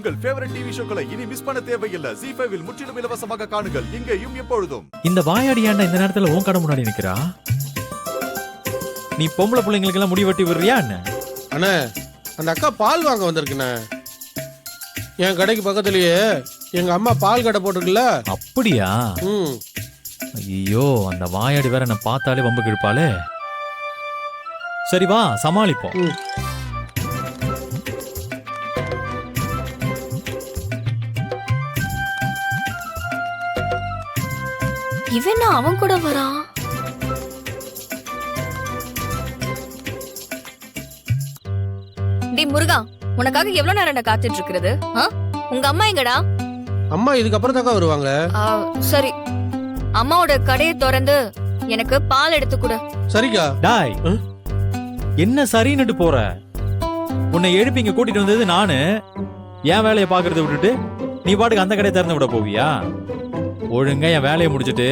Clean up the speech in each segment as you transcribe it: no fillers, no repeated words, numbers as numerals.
உங்கள் favourite TV ஷோக்களை இனி miss பண்ண தேவையில்லை. ZEE5 இல் முற்றிலும் இலவசமாக காணுங்கள், இங்கேயும் எப்பொழுதும். இந்த வாயாடி ஏன்டா இந்த நேரத்துல உன் கடை முன்னாடி நிக்கிறா? நீ பொம்பளை பிள்ளைங்களுக்கு எல்லாம் முடி வெட்டி விடுறியா என்ன? அண்ணா, அந்த அக்கா பால் வாங்க வந்திருக்குண்ணே. என் கடைக்கு பக்கத்துலயே எங்க அம்மா பால் கடை போட்டிருக்குல்ல. அப்படியா? ம். ஐயோ, அந்த வாயாடி வேற என்ன பார்த்தாலே வம்புக்கு இழுப்பாளே. சரி வா சமாளிப்போம். ம். இவன் அவன் கூட வரான். டி முருகா, உனக்காக எவ்வளவு நேரம் காத்துட்டு இருக்கிறது? உங்க அம்மா எங்கடா? அம்மா இதுக்கப்புறம் தாக்கா வருவாங்க. சரி, அம்மாவோட கடையை திறந்து எனக்கு பால் எடுத்து கொடு. சரிக்கா. டாய், என்ன சரின்னுட்டு போற? உன்னை எழுப்பி இங்க கூட்டிட்டு வந்தது நானு. என் வேலையை பாக்குறத விட்டுட்டு நீ பாட்டுக்கு அந்த கடையை திறந்து விட போவியா? ஒழுங்கா என் வேலையை முடிச்சிட்டு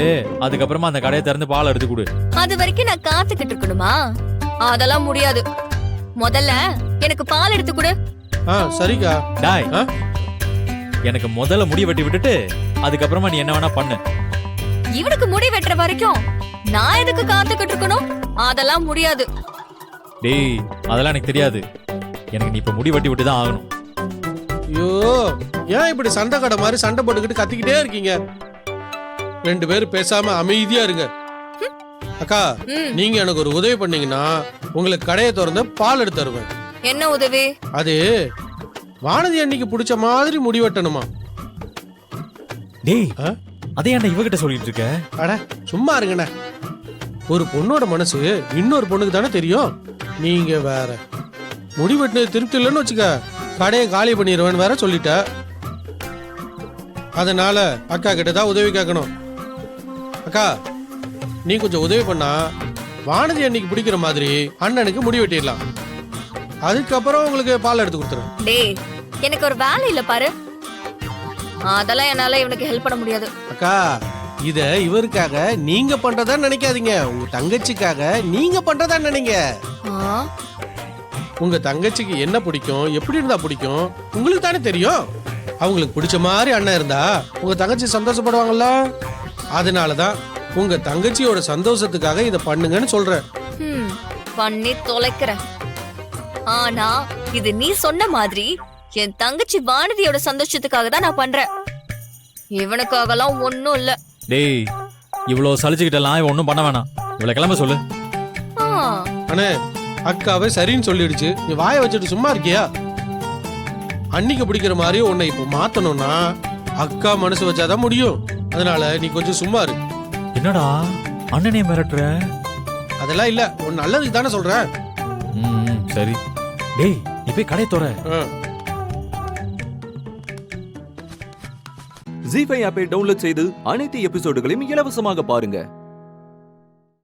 அதுக்கப்புறமா அந்த கடையை திறந்து பால் எடுத்து கொடு. அது வரைக்கும் நான் காத்துக்கிட்டு இருக்கணுமா? அதெல்லாம் முடியாது. முதல்ல எனக்கு பால் எடுத்து கொடு. சரிக்கா. டாய், எனக்கு முதல்ல முடி வெட்டி விட்டுட்டு அதுக்கப்புறமா நீ என்ன வேணா பண்ணு. இவனுக்கு முடி வெட்டுற வரைக்கும் நான் எதுக்கு காத்துக்கிட்டு இருக்கணும்? அதெல்லாம் முடியாது. டேய், அதெல்லாம் எனக்கு தெரியாது. எனக்கு நீ இப்ப முடி வெட்டி விட்டு தான் ஆகணும். ஐயோ, ஏன் இப்படி சண்டை கடை மாதிரி சண்டை போட்டுக்கிட்டு கத்திக்கிட்டே இருக்கீங்க? ரெண்டு பேரும் பேசாம அமைதியா இருங்க. அக்கா, நீங்க எனக்கு ஒரு உதவி பண்ணீங்கன்னா உங்களுக்கு கடையை திறந்து பால் எடுத்து தருவேன். என்ன உதவி? அது வானதி அன்னைக்கு பிடிச்ச மாதிரி முடி வெட்டணுமா? டேய், அதே ஏன்டா இவகிட்ட சொல்லிட்டு இருக்க? அட சும்மா இருங்கண்ணே. ஒரு பொண்ணோட மனசு இன்னொரு பொண்ணுக்கு தானே தெரியும். நீங்க வேற முடி வெட்டினது திருப்தி இல்லைன்னு வச்சுக்க, கடையை காலி பண்ணிடுவேன்னு வேற சொல்லிட்ட. அதனால அக்கா கிட்டதான் உதவி கேட்கணும். அக்கா, நீ கொஞ்சம் உதவி பண்ணா வானதி அன்னைக்கு பிடிக்கிற மாதிரி அண்ணனுக்கு முடி வெட்டிடலாம். அதுக்கப்புறம் உங்களுக்கு பால் எடுத்து கொடுத்துறேன். டேய், எனக்கு ஒரு வேலை இல்ல பாரு. அதெல்லாம் என்னால இவனுக்கு ஹெல்ப் பண்ண முடியாது. அக்கா, இத இவருக்காக நீங்க பண்றதா நினைக்காதீங்க. உங்க தங்கச்சிக்காக நீங்க பண்றதா நினைங்க. உங்க தங்கச்சிக்கு என்ன பிடிக்கும், எப்படி இருந்தா பிடிக்கும் உங்களுக்கு தானே தெரியும். அவங்களுக்கு பிடிச்ச மாதிரி அண்ணன் இருந்தா உங்க தங்கச்சி சந்தோஷப்படுவாங்கல்ல. அதனாலதான் உங்க தங்கச்சியோட சந்தோஷத்துக்காக இத பண்ணுங்கன்னு சொல்றேன். பண்ணி தொலைக்கிற. ஆனா இது நீ சொன்ன மாதிரி என் தங்கச்சி வானதியோட சந்தோஷத்துக்காக தான் நான் பண்றேன். இவனுக்காகலாம் ஒண்ணும் இல்ல. டேய், இவ்வளவு சலிச்சுக்கிட்டலாம் இவன் ஒண்ணும் பண்ண வேணாம். இவ்வளவு கிளம்ப சொல்லு. அண்ணே, அக்காவே சரின்னு சொல்லிடுச்சு. நீ வாயை வச்சுட்டு சும்மா இருக்கியா? அன்னிக்கு பிடிக்கிற மாதிரி உன்னை இப்ப மாத்தணும்னா அக்கா மனசு வச்சாதான் முடியும். அதனால நீ கொஞ்சம் சும்மா இரு. என்னடா அண்ணனே மிரட்டுற? அதெல்லாம் இல்ல, உன் நல்லதுக்கு தானே சொல்றேன். சரி. டேய், நீ போய் கடை தோற. ZEE5 ஆப்பை டவுன்லோட் செய்து அனைத்து எபிசோடுகளையும் இலவசமாக பாருங்க.